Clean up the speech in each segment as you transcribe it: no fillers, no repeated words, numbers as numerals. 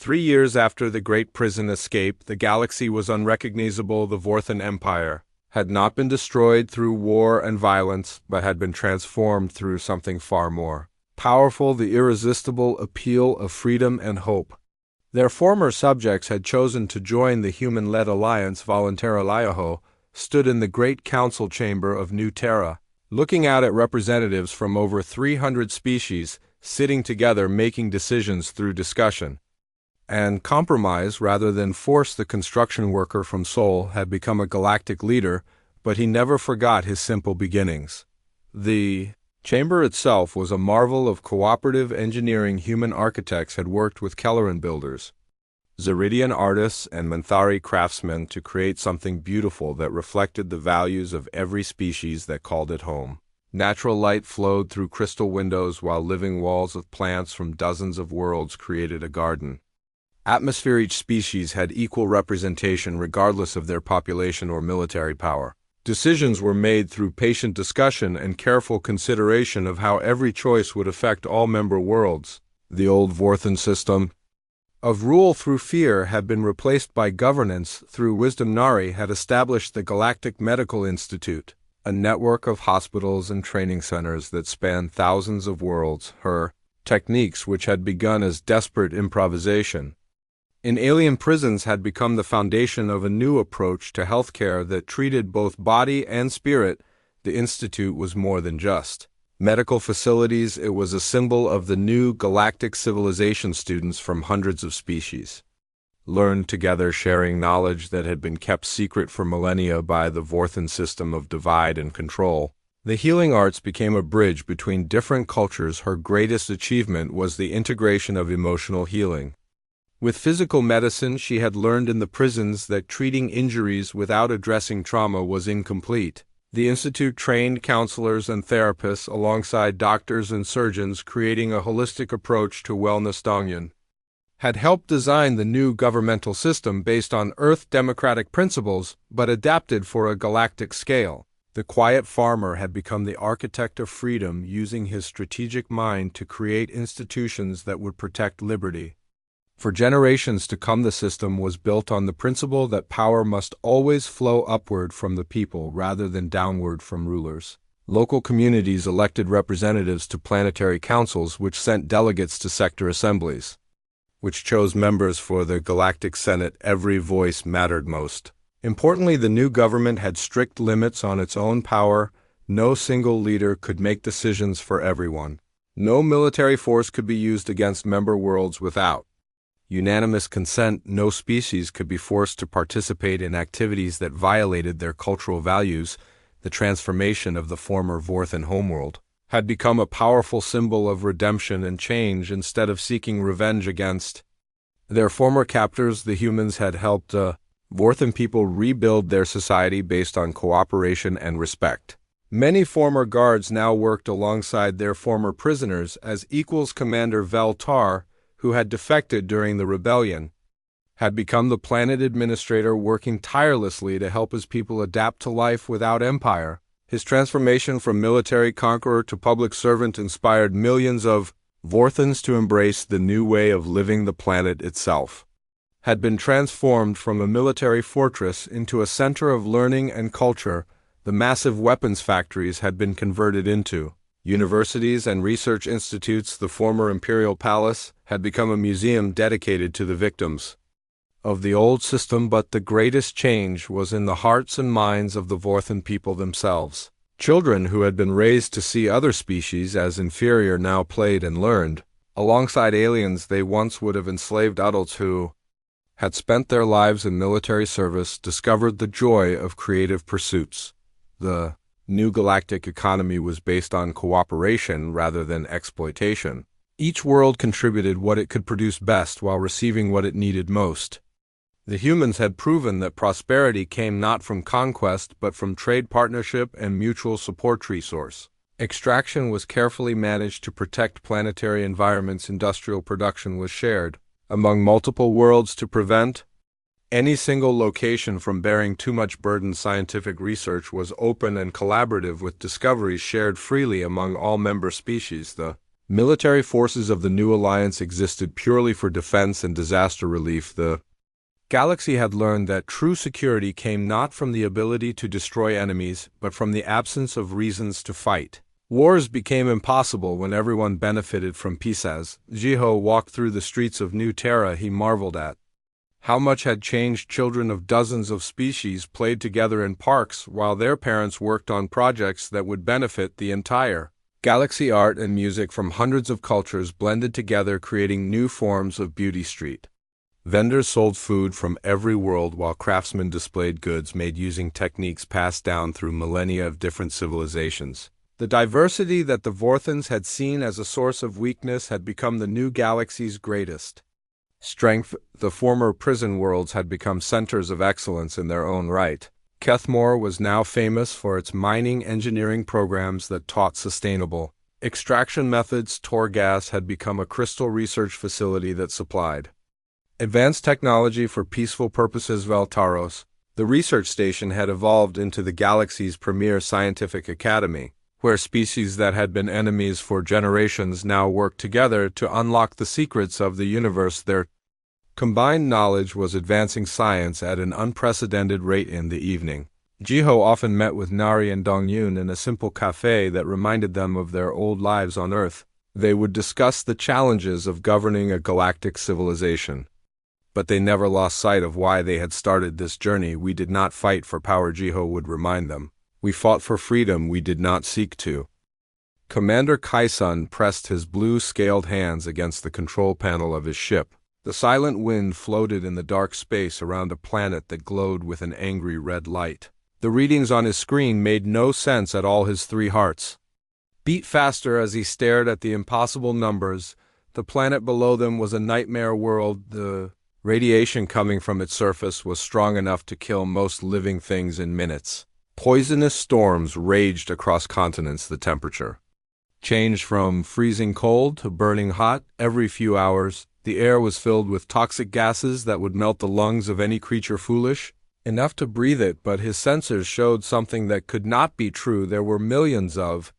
3 years after the Great Prison Escape, the galaxy was unrecognizable. The Vorthan Empire had not been destroyed through war and violence, but had been transformed through something far more powerful, the irresistible appeal of freedom and hope. Their former subjects had chosen to join the human-led alliance. Voluntariliaho stood in the great council chamber of New Terra, looking out at representatives from over 300 species, sitting together making decisions through discussion and compromise rather than force. The construction worker from Sol had become a galactic leader, but he never forgot his simple beginnings. The chamber itself was a marvel of cooperative engineering. Human architects had worked with Kelleran builders, Zeridian artists, and Manthari craftsmen to create something beautiful that reflected the values of every species that called it home. Natural light flowed through crystal windows, while living walls of plants from dozens of worlds created a garden. Atmosphere. Each species had equal representation regardless of their population or military power. Decisions were made through patient discussion and careful consideration of how every choice would affect all member worlds. The old Vorthan system of rule through fear had been replaced by governance through wisdom. Nari had established the Galactic Medical Institute, a network of hospitals and training centers that spanned thousands of worlds. Her techniques, which had begun as desperate improvisation in alien prisons, had become the foundation of a new approach to healthcare that treated both body and spirit. The institute was more than just medical facilities. It was a symbol of the new galactic civilization. Students from hundreds of species learned together, sharing knowledge that had been kept secret for millennia by the Vorthan system of divide and control. The healing arts became a bridge between different cultures. Her greatest achievement was the integration of emotional healing with physical medicine. She had learned in the prisons that treating injuries without addressing trauma was incomplete. The institute trained counselors and therapists alongside doctors and surgeons, creating a holistic approach to wellness. Dongyan had helped design the new governmental system based on Earth democratic principles, but adapted for a galactic scale. The quiet farmer had become the architect of freedom, using his strategic mind to create institutions that would protect liberty. For generations to come, the system was built on the principle that power must always flow upward from the people rather than downward from rulers. Local communities elected representatives to planetary councils, which sent delegates to sector assemblies, which chose members for the Galactic Senate. Every voice mattered most. Importantly, the new government had strict limits on its own power. No single leader could make decisions for everyone. No military force could be used against member worlds without unanimous consent. No species could be forced to participate in activities that violated their cultural values. The transformation of the former Vorthan homeworld had become a powerful symbol of redemption and change. Instead of seeking revenge against their former captors, the humans had helped Vorthan people rebuild their society based on cooperation and respect. Many former guards now worked alongside their former prisoners as equals. Commander Vel Tar, who had defected during the rebellion, had become the planet administrator, working tirelessly to help his people adapt to life without empire. His transformation from military conqueror to public servant inspired millions of Vorthans to embrace the new way of living. The planet itself had been transformed from a military fortress into a center of learning and culture. The massive weapons factories had been converted into universities and research institutes. The former imperial palace had become a museum dedicated to the victims of the old system. But the greatest change was in the hearts and minds of the Vorthan people themselves. Children who had been raised to see other species as inferior now played and learned alongside aliens they once would have enslaved. Adults who had spent their lives in military service discovered the joy of creative pursuits. The new galactic economy was based on cooperation rather than exploitation. Each world contributed what it could produce best while receiving what it needed most. The humans had proven that prosperity came not from conquest but from trade partnership and mutual support. Resource extraction was carefully managed to protect planetary environments. Industrial production was shared among multiple worlds to prevent any single location from bearing too much burden. Scientific research was open and collaborative, with discoveries shared freely among all member species. The Military forces of the new alliance existed purely for defense and disaster relief. The galaxy had learned that true security came not from the ability to destroy enemies, but from the absence of reasons to fight. Wars became impossible when everyone benefited from peace. As Jiho walked through the streets of New Terra, he marveled at how much had changed. Children of dozens of species played together in parks while their parents worked on projects that would benefit the entire galaxy. Art and music from hundreds of cultures blended together, creating new forms of beauty. Street vendors sold food from every world, while craftsmen displayed goods made using techniques passed down through millennia of different civilizations. The diversity that the Vorthans had seen as a source of weakness had become the new galaxy's greatest strength. The former prison worlds had become centers of excellence in their own right. Kethmore was now famous for its mining engineering programs that taught sustainable extraction methods. Torgas had become a crystal research facility that supplied advanced technology for peaceful purposes. Valtaros, the research station, had evolved into the galaxy's premier scientific academy, where species that had been enemies for generations now worked together to unlock the secrets of the universe. Their combined knowledge was advancing science at an unprecedented rate. In the evening, Jiho often met with Nari and Dongyun in a simple cafe that reminded them of their old lives on Earth. They would discuss the challenges of governing a galactic civilization, but they never lost sight of why they had started this journey. We did not fight for power, Jiho would remind them. We fought for freedom. We did not seek to. Commander Kaisun pressed his blue-scaled hands against the control panel of his ship. The silent wind floated in the dark space around a planet that glowed with an angry red light. The readings on his screen made no sense at all. His 3 hearts beat faster as he stared at the impossible numbers. The planet below them was a nightmare world. The radiation coming from its surface was strong enough to kill most living things in minutes. Poisonous storms raged across continents. The temperature changed from freezing cold to burning hot every few hours. The air was filled with toxic gases that would melt the lungs of any creature foolish enough to breathe it. But his sensors showed something that could not be true. There were millions of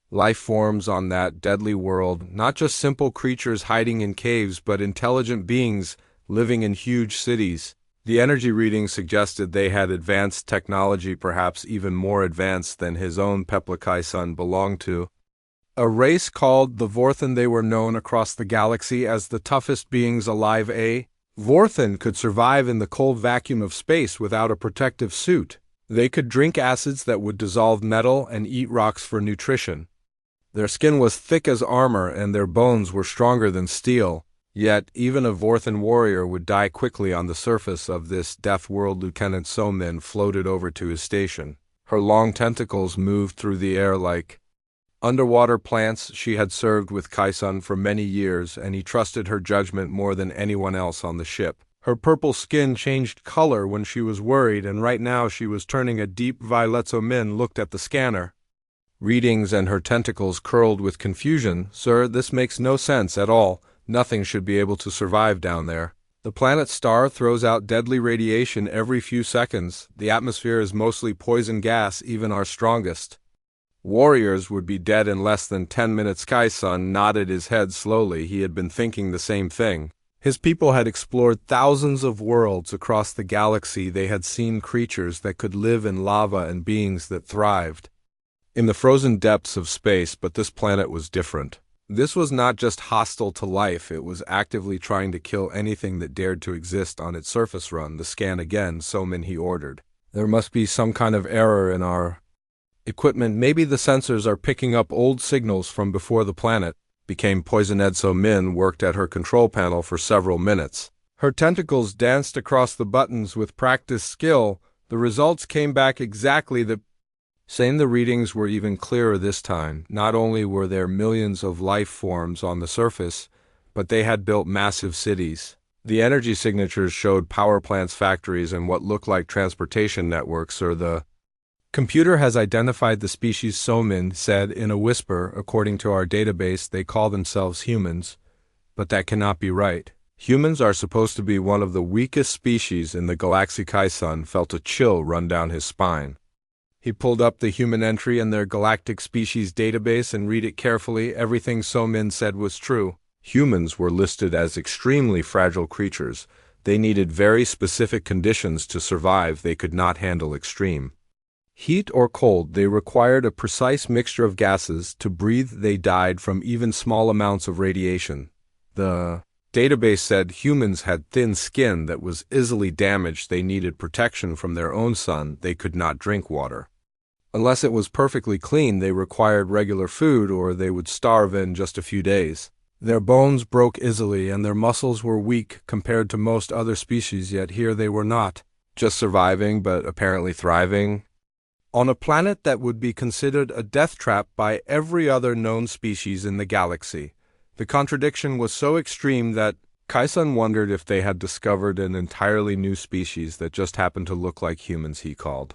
life forms on that deadly world, not just simple creatures hiding in caves, but intelligent beings living in huge cities. The energy readings suggested they had advanced technology, perhaps even more advanced than his own Peplakai-sun belonged to. A race called the Vorthan. They were known across the galaxy as the toughest beings alive. A Vorthan could survive in the cold vacuum of space without a protective suit. They could drink acids that would dissolve metal and eat rocks for nutrition. Their skin was thick as armor and their bones were stronger than steel. Yet, even a Vorthan warrior would die quickly on the surface of this death world. Lieutenant Somin floated over to his station. Her long tentacles moved through the air like underwater plants. She had served with Kaisun for many years, and he trusted her judgment more than anyone else on the ship. Her purple skin changed color when she was worried, and right now she was turning a deep violet. Somin looked at the scanner readings, and her tentacles curled with confusion. Sir, this makes no sense at all. Nothing should be able to survive down there. The planet star throws out deadly radiation every few seconds. The atmosphere is mostly poison gas. Even our strongest warriors would be dead in less than 10 minutes. Kaisun nodded his head slowly. He had been thinking the same thing. His people had explored thousands of worlds across the galaxy. They had seen creatures that could live in lava and beings that thrived in the frozen depths of space, but this planet was different. This was not just hostile to life, it was actively trying to kill anything that dared to exist on its surface. Run the scan again, Somin, he ordered. There must be some kind of error in our equipment. Maybe the sensors are picking up old signals from before the planet became poisoned. Somin worked at her control panel for several minutes. Her tentacles danced across the buttons with practiced skill. The results came back exactly the same. The readings were even clearer this time. Not only were there millions of life forms on the surface, but they had built massive cities. The energy signatures showed power plants, factories, and what looked like transportation networks. Or the computer has identified the species, Somin said in a whisper. According to our database, they call themselves humans, but that cannot be right. Humans are supposed to be one of the weakest species in the galaxy. Kaisun felt a chill run down his spine. He pulled up the human entry in their galactic species database and read it carefully. Everything So-Min said was true. Humans were listed as extremely fragile creatures. They needed very specific conditions to survive. They could not handle extreme heat or cold. They required a precise mixture of gases. To breathe, they died from even small amounts of radiation. The database said humans had thin skin that was easily damaged. They needed protection from their own sun. They could not drink water unless it was perfectly clean. They required regular food or they would starve in just a few days. Their bones broke easily and their muscles were weak compared to most other species, yet here they were not just surviving but apparently thriving on a planet that would be considered a death trap by every other known species in the galaxy. The contradiction was so extreme that Kai-san wondered if they had discovered an entirely new species that just happened to look like humans. He called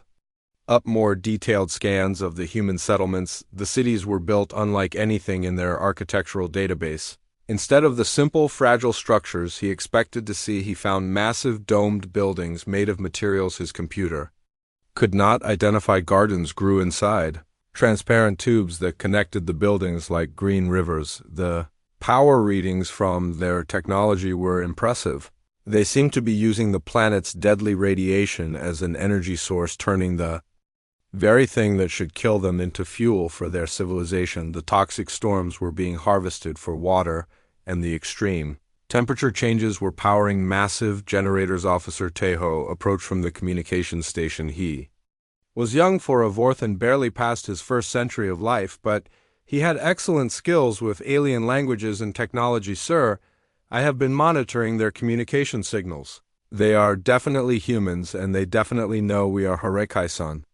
up more detailed scans of the human settlements. The cities were built unlike anything in their architectural database. Instead of the simple, fragile structures he expected to see, he found massive domed buildings made of materials his computer could not identify. Gardens grew inside transparent tubes that connected the buildings like green rivers. The power readings from their technology were impressive. They seemed to be using the planet's deadly radiation as an energy source, turning the very thing that should kill them into fuel for their civilization. The toxic storms were being harvested for water, and the extreme temperature changes were powering massive generators. Officer Teho approached from the communications station. He was young for a Vorth and barely past his first century of life, but he had excellent skills with alien languages and technology. Sir, I have been monitoring their communication signals. They are definitely humans, and they definitely know we are Kai-san.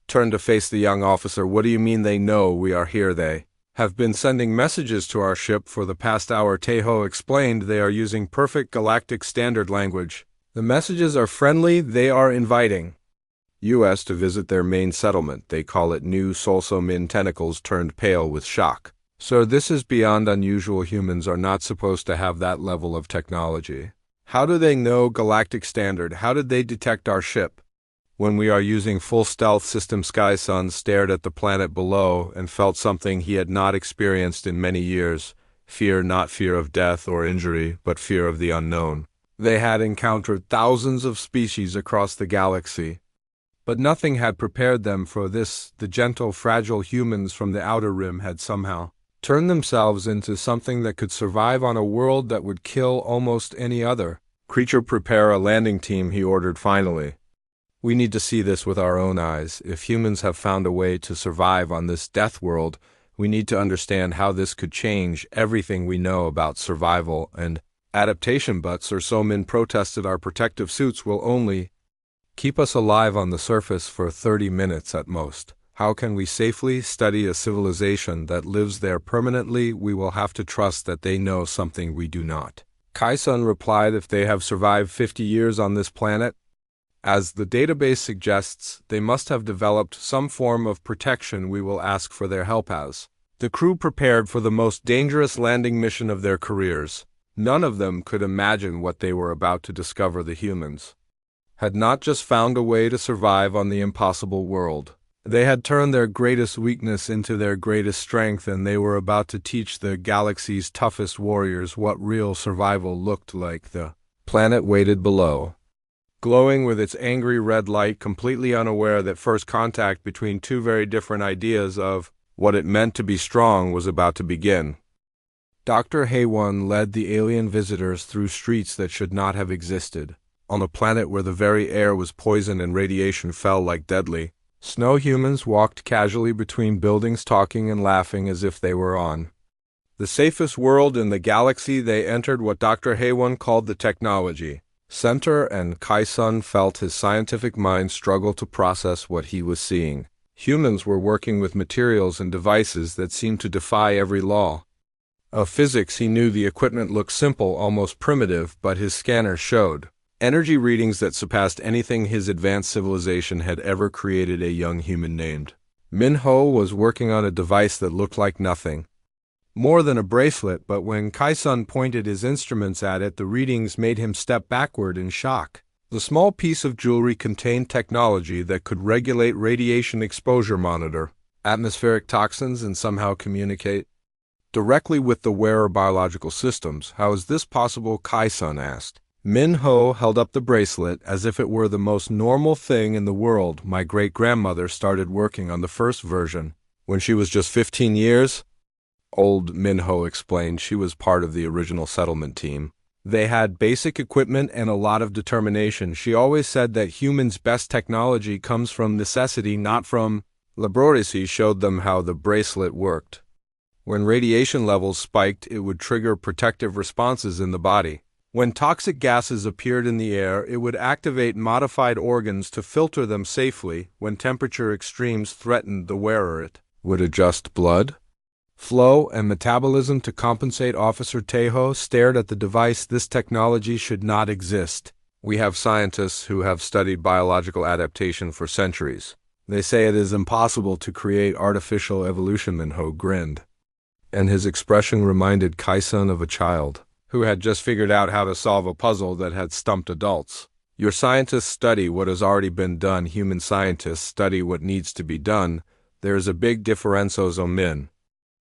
Turned to face the young officer. What do you mean they know we are here? They have been sending messages to our ship for the past hour. Teho explained. They are using perfect galactic standard language. The messages are friendly. They are inviting U.S. to visit their main settlement. They call it New So-Min. Tentacles turned pale with shock. Sir, this is beyond unusual. Humans are not supposed to have that level of technology. How do they know galactic standard? How did they detect our ship when we are using full stealth system? Kai-san stared at the planet below and felt something he had not experienced in many years. Fear, not fear of death or injury, but fear of the unknown. They had encountered thousands of species across the galaxy, but nothing had prepared them for this. The gentle, fragile humans from the outer rim had somehow turned themselves into something that could survive on a world that would kill almost any other creature. Prepare a landing team, he ordered finally. We need to see this with our own eyes. If humans have found a way to survive on this death world, we need to understand how this could change everything we know about survival and adaptation. But Sir So-Min protested. Our protective suits will only keep us alive on the surface for 30 minutes at most. How can we safely study a civilization that lives there permanently? We will have to trust that they know something we do not. Kai-san replied. If they have survived 50 years on this planet, as the database suggests, they must have developed some form of protection. We will ask for their help. As the crew prepared for the most dangerous landing mission of their careers, none of them could imagine what they were about to discover. The humans had not just found a way to survive on the impossible world. They had turned their greatest weakness into their greatest strength, and they were about to teach the galaxy's toughest warriors what real survival looked like. The planet waited below, glowing with its angry red light, completely unaware that first contact between two very different ideas of what it meant to be strong was about to begin. Dr. Haewon led the alien visitors through streets that should not have existed. On a planet where the very air was poison and radiation fell like deadly snow, humans walked casually between buildings, talking and laughing as if they were on the safest world in the galaxy. They entered what Dr. Haewon called the technology center, and Kai-san felt his scientific mind struggle to process what he was seeing. Humans were working with materials and devices that seemed to defy every law of physics. He knew the equipment looked simple, almost primitive, but his scanner showed energy readings that surpassed anything his advanced civilization had ever created. A young human named Min-ho was working on a device that looked like nothing more than a bracelet, but when Kai-san pointed his instruments at it, the readings made him step backward in shock. The small piece of jewelry contained technology that could regulate radiation exposure, monitor atmospheric toxins, and somehow communicate directly with the wearer biological systems. How is this possible? Kai-sun asked. Min-ho held up the bracelet as if it were the most normal thing in the world. My great-grandmother started working on the first version when she was just 15 years old, Min-ho explained. She was part of the original settlement team. They had basic equipment and a lot of determination. She always said that humans' best technology comes from necessity, not from laboratory. Showed them how the bracelet worked. When radiation levels spiked, it would trigger protective responses in the body. When toxic gases appeared in the air, it would activate modified organs to filter them safely. When temperature extremes threatened the wearer, it would adjust blood flow and metabolism to compensate. Officer Tejo stared at the device. This technology should not exist. We have scientists who have studied biological adaptation for centuries. They say it is impossible to create artificial evolution. Minho grinned, and his expression reminded Kai-sun of a child who had just figured out how to solve a puzzle that had stumped adults. Your scientists study what has already been done. Human scientists study what needs to be done. There is a big difference. Min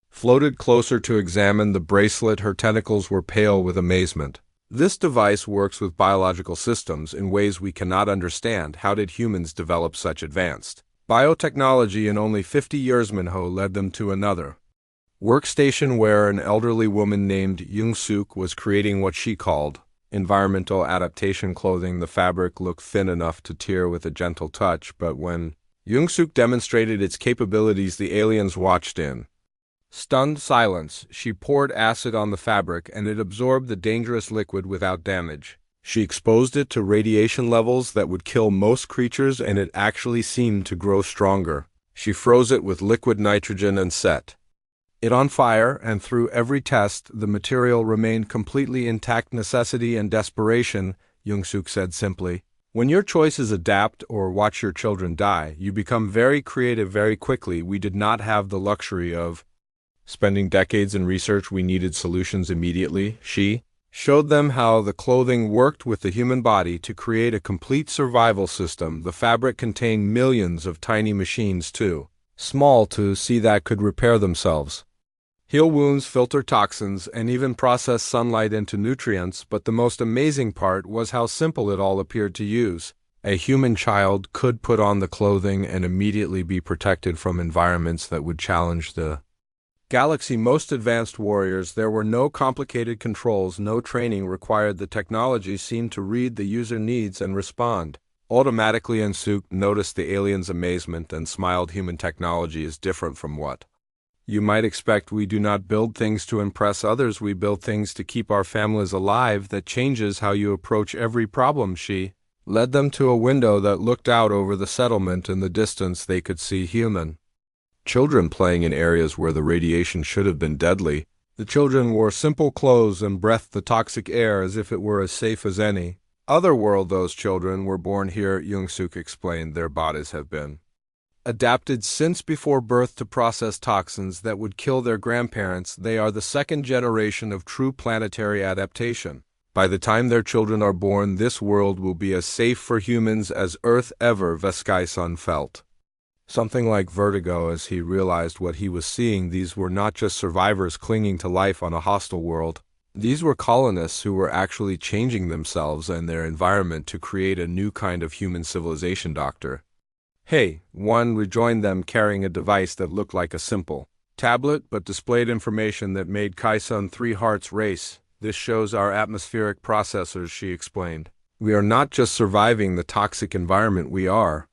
floated closer to examine the bracelet. Her tentacles were pale with amazement. This device works with biological systems in ways we cannot understand. How did humans develop such advanced biotechnology in only 50 years? Minho led them to another workstation where an elderly woman named Young-suk was creating what she called environmental adaptation clothing. The fabric looked thin enough to tear with a gentle touch, but when Young-suk demonstrated its capabilities, the aliens watched in stunned silence. She poured acid on the fabric, and it absorbed the dangerous liquid without damage. She exposed it to radiation levels that would kill most creatures, and it actually seemed to grow stronger. She froze it with liquid nitrogen and set it on fire, and through every test, the material remained completely intact. Necessity and desperation, Young-suk said simply. When your choices adapt or watch your children die, you become very creative very quickly. We did not have the luxury of spending decades in research. We needed solutions immediately. She showed them how the clothing worked with the human body to create a complete survival system. The fabric contained millions of tiny machines too small to see that could repair themselves, heal wounds, filter toxins, and even process sunlight into nutrients. But the most amazing part was how simple it all appeared to use. A human child could put on the clothing and immediately be protected from environments that would challenge the galaxy. Most advanced warriors. There were no complicated controls, no training required. The technology seemed to read the user needs and respond automatically. And Suk noticed the alien's amazement and smiled. Human technology is different from what you might expect. We do not build things to impress others. We build things to keep our families alive. That changes how you approach every problem. She led them to a window that looked out over the settlement. In the distance, they could see human children playing in areas where the radiation should have been deadly. The children wore simple clothes and breathed the toxic air as if it were as safe as any other world. Those children were born here, Young-suk explained. Their bodies have been adapted since before birth to process toxins that would kill their grandparents. They are the second generation of true planetary adaptation. By the time their children are born, this world will be as safe for humans as Earth ever. Veskai-sun felt something like vertigo as he realized what he was seeing. These were not just survivors clinging to life on a hostile world. These were colonists who were actually changing themselves and their environment to create a new kind of human civilization. Doctor Hey, one rejoined them carrying a device that looked like a simple tablet but displayed information that made Kai-sun 3 hearts race. This shows our atmospheric processors, she explained. We are not just surviving the toxic environment, we are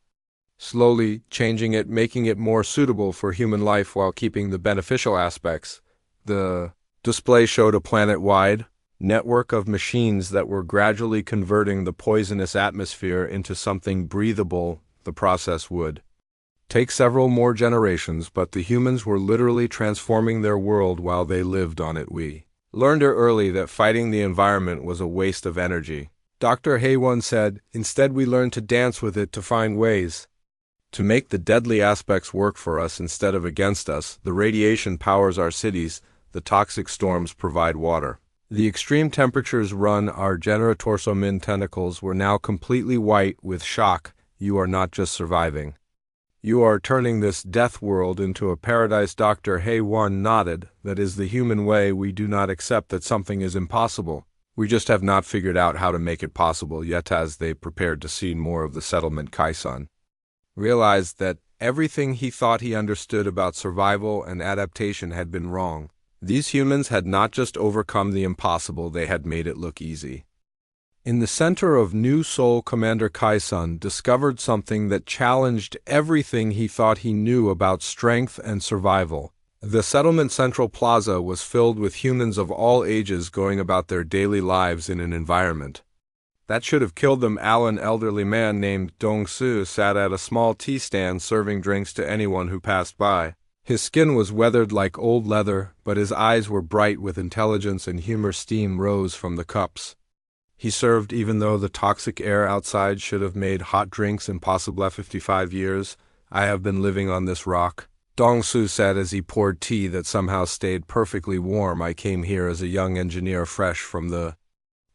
slowly changing it, making it more suitable for human life while keeping the beneficial aspects. The display showed a planet-wide network of machines that were gradually converting the poisonous atmosphere into something breathable. The process would take several more generations, but the humans were literally transforming their world while they lived on it. We learned early that fighting the environment was a waste of energy. Dr. Haewon said, instead we learned to dance with it, to find ways to make the deadly aspects work for us instead of against us. The radiation powers our cities, the toxic storms provide water. The extreme temperatures run our generatorsomin tentacles were now completely white with shock. You are not just surviving. You are turning this death world into a paradise. Dr. Hay-1 nodded. That is the human way. We do not accept that something is impossible. We just have not figured out how to make it possible yet. As they prepared to see more of the settlement, Kai-san realized that everything he thought he understood about survival and adaptation had been wrong. These humans had not just overcome the impossible, they had made it look easy. In the center of New Seoul, Commander Kai-san discovered something that challenged everything he thought he knew about strength and survival. The settlement central plaza was filled with humans of all ages going about their daily lives in an environment that should have killed them. An elderly man named Dong-soo sat at a small tea stand serving drinks to anyone who passed by. His skin was weathered like old leather, but his eyes were bright with intelligence and humor. Steam rose from the cups he served, even though the toxic air outside should have made hot drinks impossible. 55 years, I have been living on this rock, Dong-soo said as he poured tea that somehow stayed perfectly warm. I came here as a young engineer fresh from the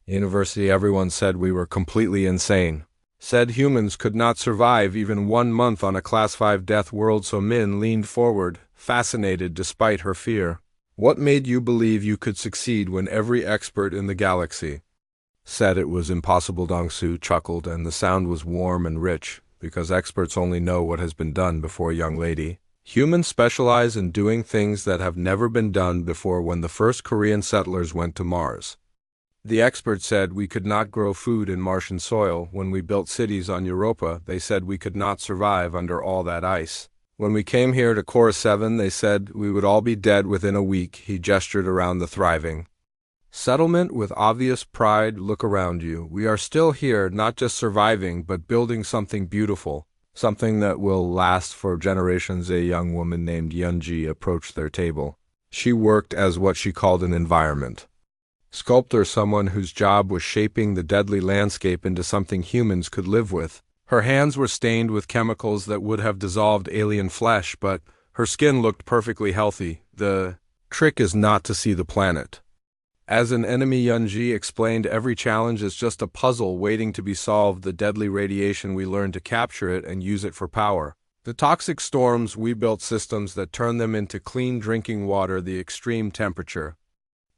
university. Everyone said we were completely insane. Said humans could not survive even 1 month on a Class 5 death world. So Min leaned forward, fascinated despite her fear. What made you believe you could succeed when every expert in the galaxy said it was impossible? Dong-soo chuckled, and the sound was warm and rich, because experts only know what has been done before, young lady. Humans specialize in doing things that have never been done before. When the first Korean settlers went to Mars, the experts said we could not grow food in Martian soil. When we built cities on Europa, they said we could not survive under all that ice. When we came here to Core 7, they said we would all be dead within a week. He gestured around the thriving settlement with obvious pride. Look around you. We are still here, not just surviving, but building something beautiful, something that will last for generations. A young woman named Yunji approached their table. She worked as what she called an environment sculptor, someone whose job was shaping the deadly landscape into something humans could live with. Her hands were stained with chemicals that would have dissolved alien flesh, but her skin looked perfectly healthy. The trick is not to see the planet as an enemy, Yunji explained. Every challenge is just a puzzle waiting to be solved. The deadly radiation, we learned to capture it and use it for power. The toxic storms, we built systems that turn them into clean drinking water. The extreme temperature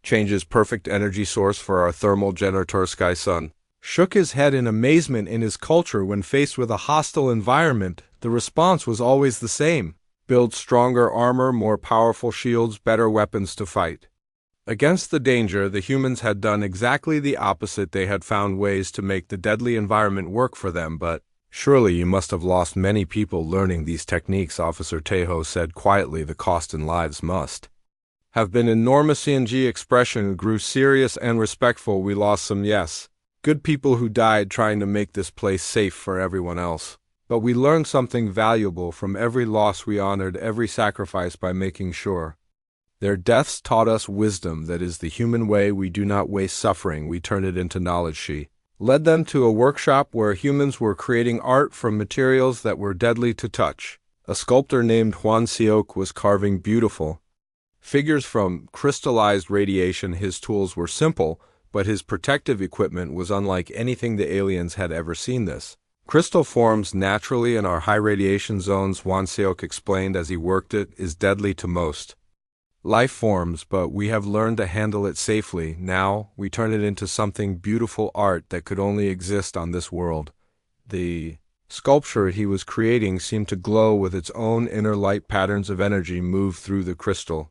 changes perfect energy source for our thermal generator. Sky-sun shook his head in amazement. In his culture, when faced with a hostile environment, the response was always the same: build stronger armor, more powerful shields, better weapons to fight against the danger. The humans had done exactly the opposite. They had found ways to make the deadly environment work for them. But surely you must have lost many people learning these techniques, Officer Tejo said quietly. The cost in lives must have been enormous. CNG expression grew serious and respectful. We lost some, yes, good people who died trying to make this place safe for everyone else. But we learned something valuable from every loss. We honored every sacrifice by making sure their deaths taught us wisdom. That is the human way. We do not waste suffering, we turn it into knowledge. She led them to a workshop where humans were creating art from materials that were deadly to touch. A sculptor named Hwan Seok was carving beautiful figures from crystallized radiation. His tools were simple, but his protective equipment was unlike anything the aliens had ever seen. This crystal forms naturally in our high radiation zones, Hwan Seok explained as he worked. It is deadly to most life forms, but we have learned to handle it safely. Now we turn it into something beautiful, art that could only exist on this world. The sculpture he was creating seemed to glow with its own inner light. Patterns of energy moved through the crystal,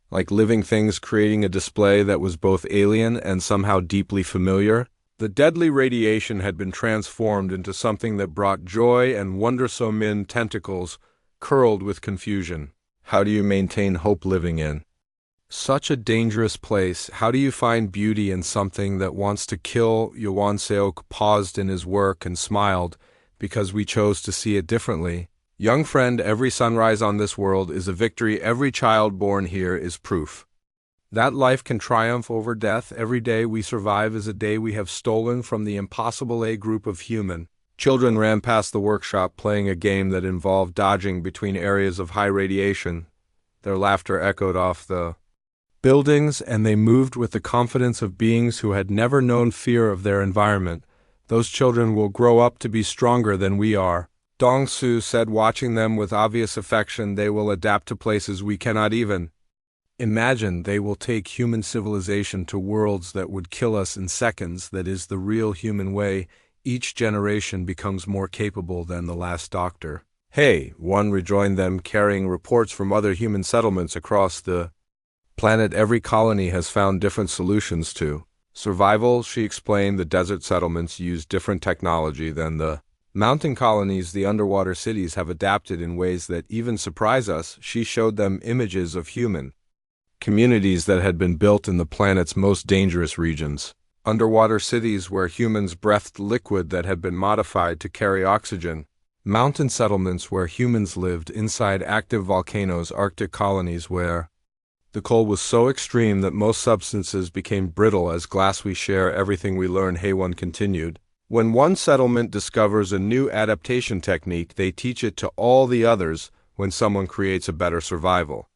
like living things, creating a display that was both alien and somehow deeply familiar. The deadly radiation had been transformed into something that brought joy and wonder. So Min tentacles curled with confusion. How do you maintain hope living in such a dangerous place? How do you find beauty in something that wants to kill? Hwan Seok paused in his work and smiled, because we chose to see it differently. Young friend, every sunrise on this world is a victory. Every child born here is proof that life can triumph over death. Every day we survive is a day we have stolen from the impossible. A group of human children ran past the workshop playing a game that involved dodging between areas of high radiation. Their laughter echoed off the buildings, and they moved with the confidence of beings who had never known fear of their environment. Those children will grow up to be stronger than we are. Dong Su said, watching them with obvious affection. They will adapt to places we cannot even imagine. They will take human civilization to worlds that would kill us in seconds. That is the real human way. Each generation becomes more capable than the last doctor. Hey, one rejoined them, carrying reports from other human settlements across the planet. Every colony has found different solutions to survival, she explained. The desert settlements use different technology than the mountain colonies. The underwater cities have adapted in ways that even surprise us. She showed them images of human communities that had been built in the planet's most dangerous regions. Underwater cities where humans breathed liquid that had been modified to carry oxygen. Mountain settlements where humans lived inside active volcanoes. Arctic colonies where the cold was so extreme that most substances became brittle as glass. We share everything we learn, Haewon continued. When one settlement discovers a new adaptation technique, they teach it to all the others. When someone creates a better survival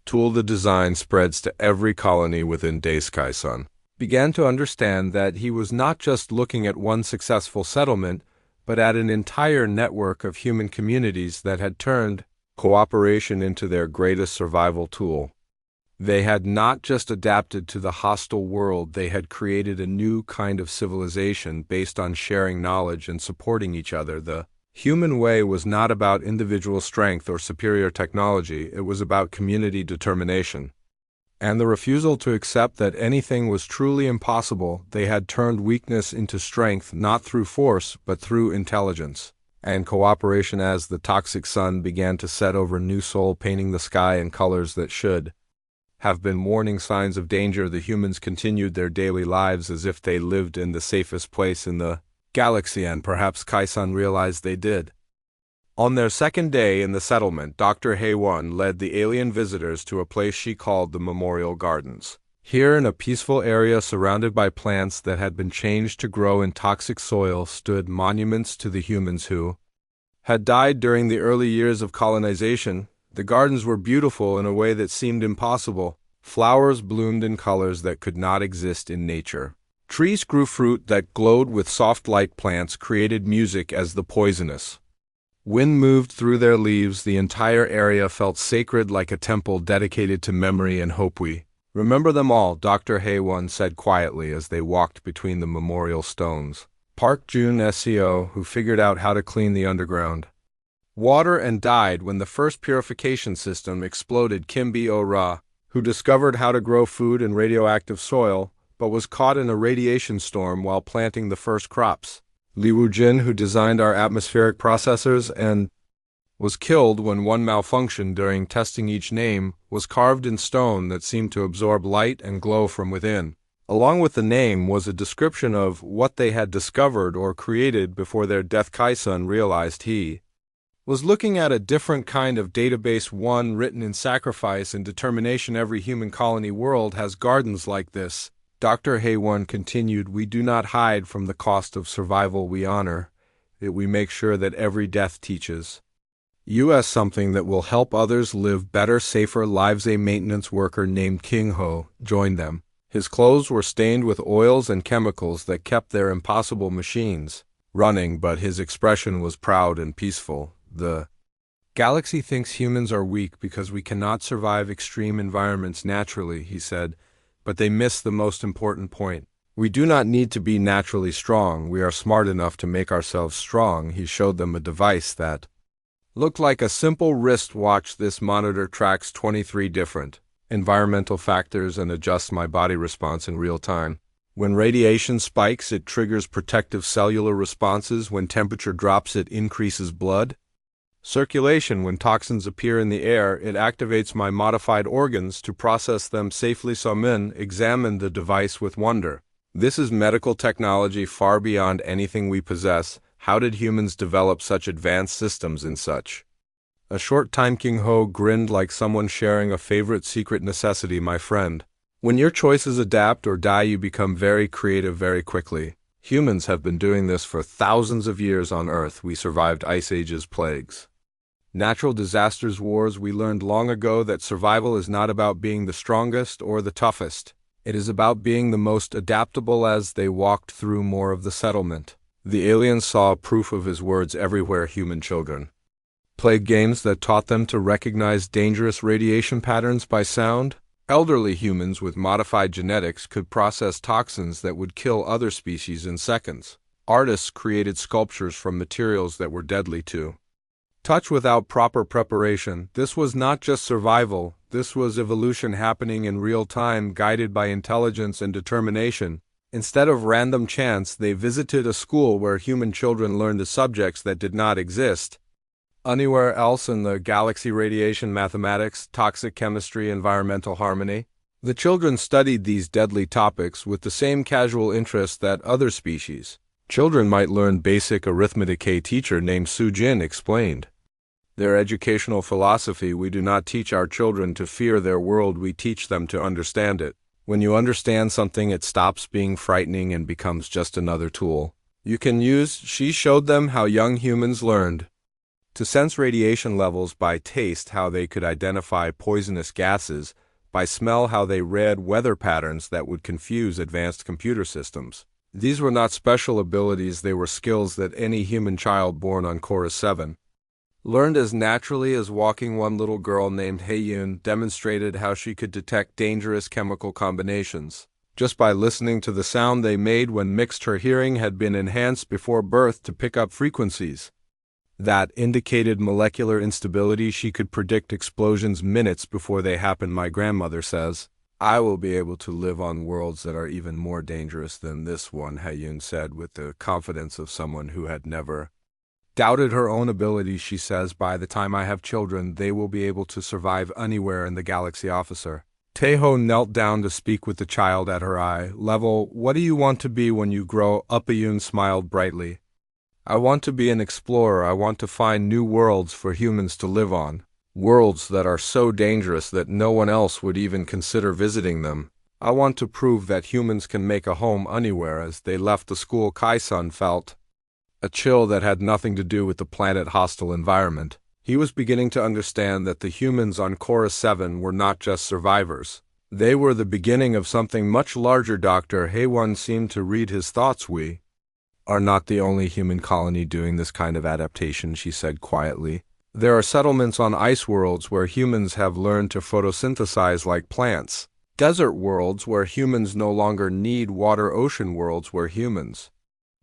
tool, the design spreads to every colony within days. Kai-sun began to understand that he was not just looking at one successful settlement, but at an entire network of human communities that had turned cooperation into their greatest survival tool. They had not just adapted to the hostile world, they had created a new kind of civilization based on sharing knowledge and supporting each other. The human way was not about individual strength or superior technology, it was about community determination and the refusal to accept that anything was truly impossible. They had turned weakness into strength, not through force, but through intelligence and cooperation. As the toxic sun began to set over New Seoul, painting the sky in colors that should have been warning signs of danger, the humans continued their daily lives as if they lived in the safest place in the galaxy, and perhaps Kai-sun realized they did. On their second day in the settlement, Dr. Haewon led the alien visitors to a place she called the Memorial Gardens. Here, in a peaceful area surrounded by plants that had been changed to grow in toxic soil, stood monuments to the humans who had died during the early years of colonization. The gardens were beautiful in a way that seemed impossible. Flowers bloomed in colors that could not exist in nature. Trees grew fruit that glowed with soft light. Plants created music as the poisonous wind moved through their leaves. The entire area felt sacred, like a temple dedicated to memory and hope. We remember them all, Dr. Haewon said quietly as they walked between the memorial stones. Park Jun-seo, who figured out how to clean the underground water and died when the first purification system exploded. Kim Bo-ra, who discovered how to grow food in radioactive soil, but was caught in a radiation storm while planting the first crops. Lee Woo-jin, who designed our atmospheric processors and was killed when one malfunctioned during testing. Each name was carved in stone that seemed to absorb light and glow from within. Along with the name was a description of what they had discovered or created before their death. Kai-sun realized he was looking at a different kind of database, one written in sacrifice and determination. Every human colony world has gardens like this. Dr. Haewon continued, we do not hide from the cost of survival. We honor it. We make sure that every death teaches us something that will help others live better, safer lives. A maintenance worker named King Ho joined them. His clothes were stained with oils and chemicals that kept their impossible machines running, but his expression was proud and peaceful. The galaxy thinks humans are weak because we cannot survive extreme environments naturally, he said, but they miss the most important point. We do not need to be naturally strong. We are smart enough to make ourselves strong. He showed them a device that looked like a simple wristwatch. This monitor tracks 23 different environmental factors and adjusts my body response in real time. When radiation spikes, it triggers protective cellular responses. When temperature drops, it increases blood circulation. When toxins appear in the air, it activates my modified organs to process them safely. Somin examined the device with wonder. This is medical technology far beyond anything we possess. How did humans develop such advanced systems in such a short time? King Ho grinned like someone sharing a favorite secret necessity. My friend, when your choices adapt or die, you become very creative very quickly. Humans have been doing this for thousands of years on Earth. We survived ice ages, plagues, Natural disasters wars. We learned long ago that survival is not about being the strongest or the toughest. It is about being the most adaptable. As they walked through more of the settlement, the aliens saw proof of his words everywhere. Human children played games that taught them to recognize dangerous radiation patterns by sound. Elderly humans with modified genetics could process toxins that would kill other species in seconds. Artists created sculptures from materials that were deadly to touch without proper preparation. This was not just survival, this was evolution happening in real time, guided by intelligence and determination. Instead of random chance, they visited a school where human children learned the subjects that did not exist anywhere else in the galaxy: radiation, mathematics, toxic chemistry, environmental harmony. The children studied these deadly topics with the same casual interest that other species children might learn basic arithmetic. A teacher named Sujin explained their educational philosophy: we do not teach our children to fear their world, we teach them to understand it. When you understand something, it stops being frightening and becomes just another tool you can use. She showed them how young humans learned to sense radiation levels by taste, how they could identify poisonous gases, by smell, how they read weather patterns that would confuse advanced computer systems. These were not special abilities, they were skills that any human child born on Chorus 7 learned as naturally as walking. One little girl named Haeyun demonstrated how she could detect dangerous chemical combinations just by listening to the sound they made when mixed. Her hearing had been enhanced before birth to pick up frequencies that indicated molecular instability. She could predict explosions minutes before they happened. My grandmother says, I will be able to live on worlds that are even more dangerous than this one, Haeyun said with the confidence of someone who had never doubted her own abilities. She says, by the time I have children, they will be able to survive anywhere in the galaxy. Officer Taeho knelt down to speak with the child at her eye level. What do you want to be when you grow up? Haeyun smiled brightly. I want to be an explorer. I want to find new worlds for humans to live on. Worlds that are so dangerous that no one else would even consider visiting them. I want to prove that humans can make a home anywhere. As they left the school, Kai-sun felt a chill that had nothing to do with the planet's hostile environment. He was beginning to understand that the humans on Chorus 7 were not just survivors. They were the beginning of something much larger. Dr. Haewon seemed to read his thoughts. We are not the only human colony doing this kind of adaptation, she said quietly. There are settlements on ice worlds where humans have learned to photosynthesize like plants. Desert worlds where humans no longer need water. Ocean worlds where humans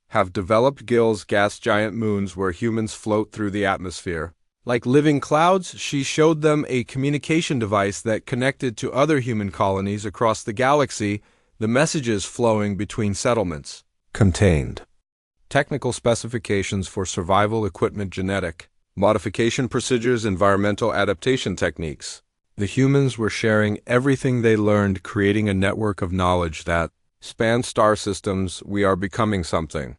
have developed gills. Gas giant moons where humans float through the atmosphere like living clouds. She showed them a communication device that connected to other human colonies across the galaxy. The messages flowing between settlements contained technical specifications for survival equipment, genetic modification procedures, environmental adaptation techniques. The humans were sharing everything they learned, creating a network of knowledge that spanned star systems. We are becoming something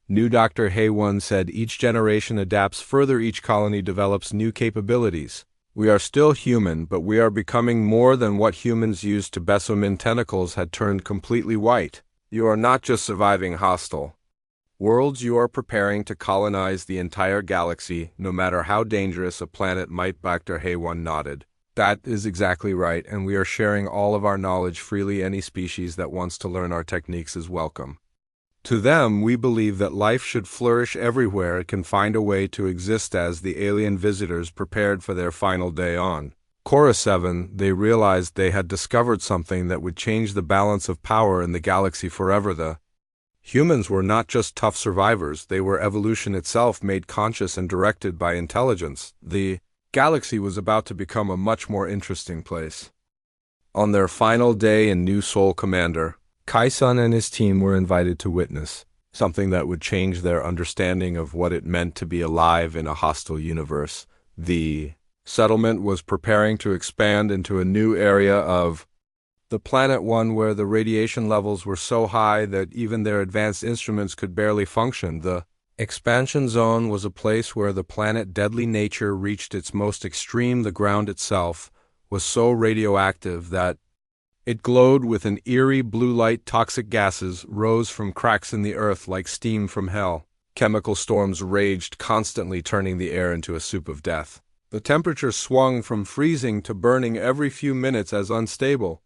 new, Dr. Haewon said. Each generation adapts further, each colony develops new capabilities. We are still human, but we are becoming more than what humans used to. Besomin tentacles had turned completely white. You are not just surviving hostile worlds, you are preparing to colonize the entire galaxy, no matter how dangerous a planet might. Dr. Haewon nodded. That is exactly right, and we are sharing all of our knowledge freely. Any species that wants to learn our techniques is welcome. To them, we believe that life should flourish everywhere it can find a way to exist. As the alien visitors prepared for their final day on Chorus 7, they realized they had discovered something that would change the balance of power in the galaxy forever. The humans were not just tough survivors, they were evolution itself, made conscious and directed by intelligence. The galaxy was about to become a much more interesting place. On their final day in New Seoul, Commander Kai-sun and his team were invited to witness something that would change their understanding of what it meant to be alive in a hostile universe. The settlement was preparing to expand into a new area of the planet, one where the radiation levels were so high that even their advanced instruments could barely function. The expansion zone was a place where the planet's deadly nature reached its most extreme. The ground itself was so radioactive that it glowed with an eerie blue light. Toxic gases rose from cracks in the earth like steam from hell. Chemical storms raged constantly, turning the air into a soup of death. The temperature swung from freezing to burning every few minutes as unstable.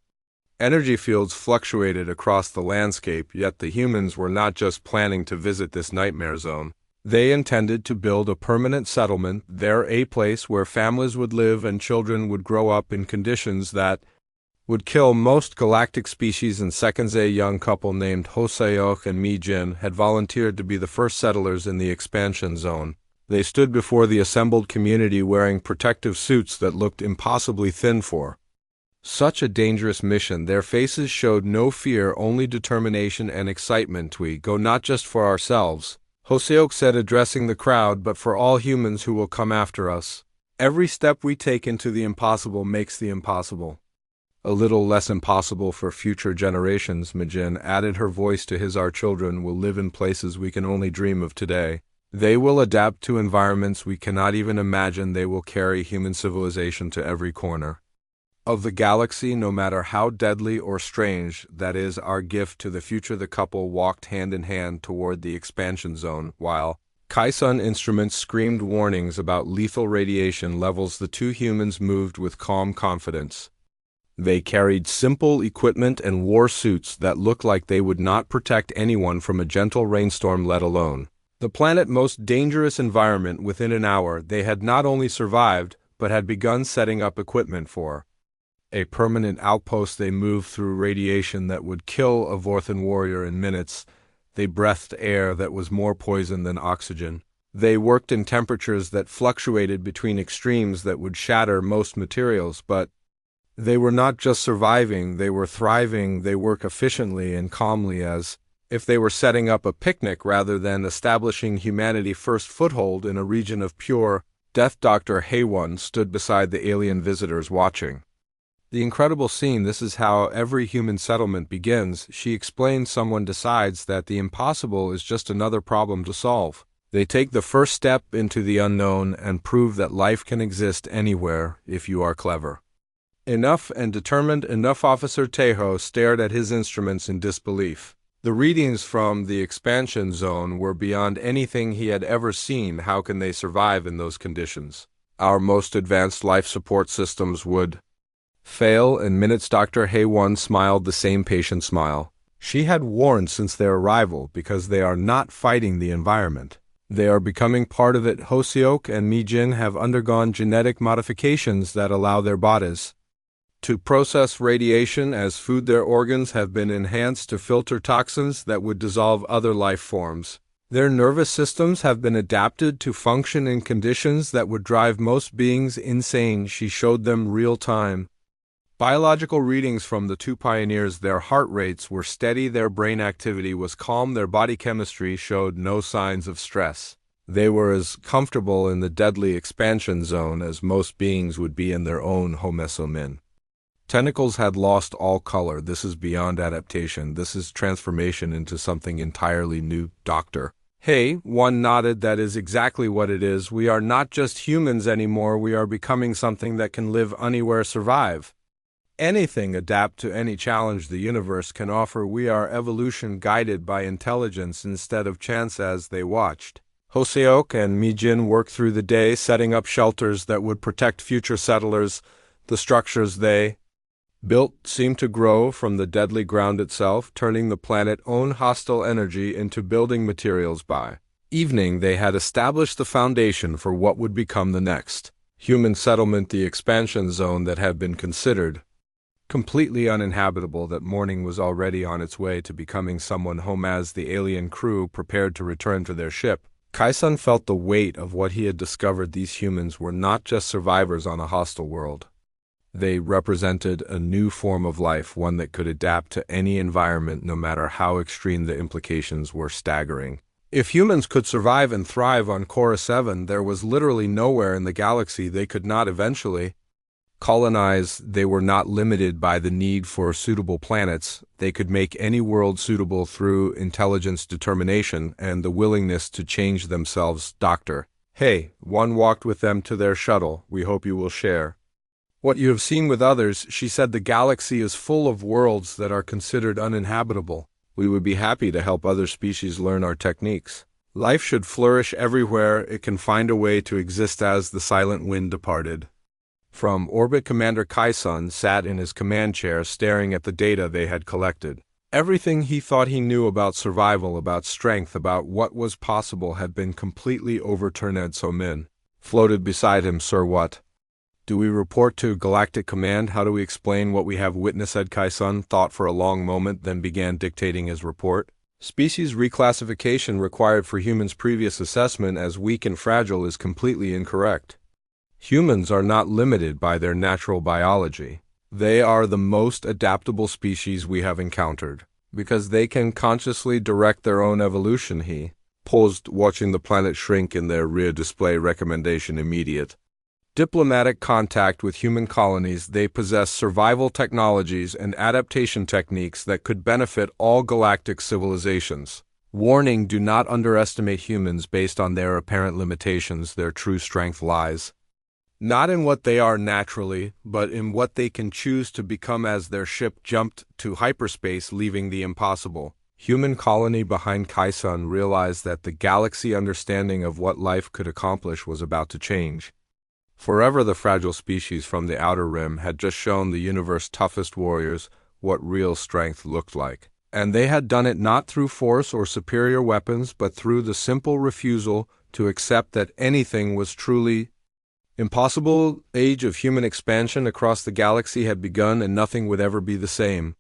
Energy fields fluctuated across the landscape, yet the humans were not just planning to visit this nightmare zone. They intended to build a permanent settlement there, a place where families would live and children would grow up in conditions that would kill most galactic species in seconds. A young couple named Hoseok and Mi-jin had volunteered to be the first settlers in the expansion zone. They stood before the assembled community wearing protective suits that looked impossibly thin for such a dangerous mission. Their faces showed no fear, only determination and excitement. "We go not just for ourselves," Hoseok said, addressing the crowd, "but for all humans who will come after us. Every step we take into the impossible makes the impossible a little less impossible for future generations." Mi-jin added her voice to his. "Our children will live in places we can only dream of today. They will adapt to environments we cannot even imagine. They will carry human civilization to every corner of the galaxy, no matter how deadly or strange. That is our gift to the future." The couple walked hand in hand toward the expansion zone, while Kaisun instruments screamed warnings about lethal radiation levels. The two humans moved with calm confidence. They carried simple equipment and wore suits that looked like they would not protect anyone from a gentle rainstorm, let alone the planet's most dangerous environment. Within an hour, they had not only survived, but had begun setting up equipment for a permanent outpost. They moved through radiation that would kill a Vorthan warrior in minutes. They breathed air that was more poison than oxygen. They worked in temperatures that fluctuated between extremes that would shatter most materials. But they were not just surviving, they were thriving. They worked efficiently and calmly, as if they were setting up a picnic rather than establishing humanity's first foothold in a region of pure death. Dr. Haewon stood beside the alien visitors, watching the incredible scene. "This is how every human settlement begins," she explained. "Someone decides that the impossible is just another problem to solve. They take the first step into the unknown and prove that life can exist anywhere if you are clever enough and determined enough." Officer Taeho stared at his instruments in disbelief. The readings from the expansion zone were beyond anything he had ever seen. How can they survive in those conditions? "Our most advanced life support systems would fail in minutes." Dr. Haewon smiled the same patient smile she had worn since their arrival, "because they are not fighting the environment. They are becoming part of it." Hoseok and Mi-jin have undergone genetic modifications that allow their bodies to process radiation as food. Their organs have been enhanced to filter toxins that would dissolve other life forms. Their nervous systems have been adapted to function in conditions that would drive most beings insane. She showed them real-time biological readings from the two pioneers. Their heart rates were steady, their brain activity was calm, their body chemistry showed no signs of stress. They were as comfortable in the deadly expansion zone as most beings would be in their own homeosomin. Tentacles had lost all color. "This is beyond adaptation. This is transformation into something entirely new." Dr. Haewon nodded. "That is exactly what it is. We are not just humans anymore. We are becoming something that can live anywhere, survive anything, adapt to any challenge the universe can offer. We are evolution guided by intelligence instead of chance." As they watched Hoseok and Mi-jin worked through the day, setting up shelters that would protect future settlers, the structures they built seemed to grow from the deadly ground itself, turning the planet's own hostile energy into building materials. By evening, they had established the foundation for what would become the next human settlement, the expansion zone that had been considered completely uninhabitable. That morning was already on its way to becoming someone home. As the alien crew prepared to return to their ship, Kaisun felt the weight of what he had discovered. These humans were not just survivors on a hostile world. They represented a new form of life, one that could adapt to any environment, no matter how extreme. The implications were staggering. If humans could survive and thrive on Cora 7, there was literally nowhere in the galaxy they could not eventually colonize. They were not limited by the need for suitable planets. They could make any world suitable through intelligence, determination, and the willingness to change themselves. Dr. Haewon walked with them to their shuttle. "We hope you will share what you have seen with others," she said. "The galaxy is full of worlds that are considered uninhabitable. We would be happy to help other species learn our techniques." Life should flourish everywhere it can find a way to exist as the silent wind departed. From orbit, Commander Kaisun sat in his command chair staring at the data they had collected. Everything he thought he knew about survival, about strength, about what was possible had been completely overturned. So floated beside him. Sir, what? Do we report to Galactic Command? How do we explain what we have witnessed? Kaisun thought for a long moment, then began dictating his report. Species reclassification required for humans' previous assessment as weak and fragile is completely incorrect. Humans are not limited by their natural biology. They are the most adaptable species we have encountered, because they can consciously direct their own evolution. He paused, watching the planet shrink in their rear display. Recommendation: immediate diplomatic contact with human colonies. They possess survival technologies and adaptation techniques that could benefit all galactic civilizations. Warning: do not underestimate humans based on their apparent limitations. Their true strength lies not in what they are naturally, but in what they can choose to become as their ship jumped to hyperspace, leaving the impossible. Human colony behind Kaisun realized that the galaxy understanding of what life could accomplish was about to change. Forever, the fragile species from the outer rim had just shown the universe's toughest warriors what real strength looked like. And they had done it not through force or superior weapons, but through the simple refusal to accept that anything was truly impossible. Age of human expansion across the galaxy had begun, and nothing would ever be the same.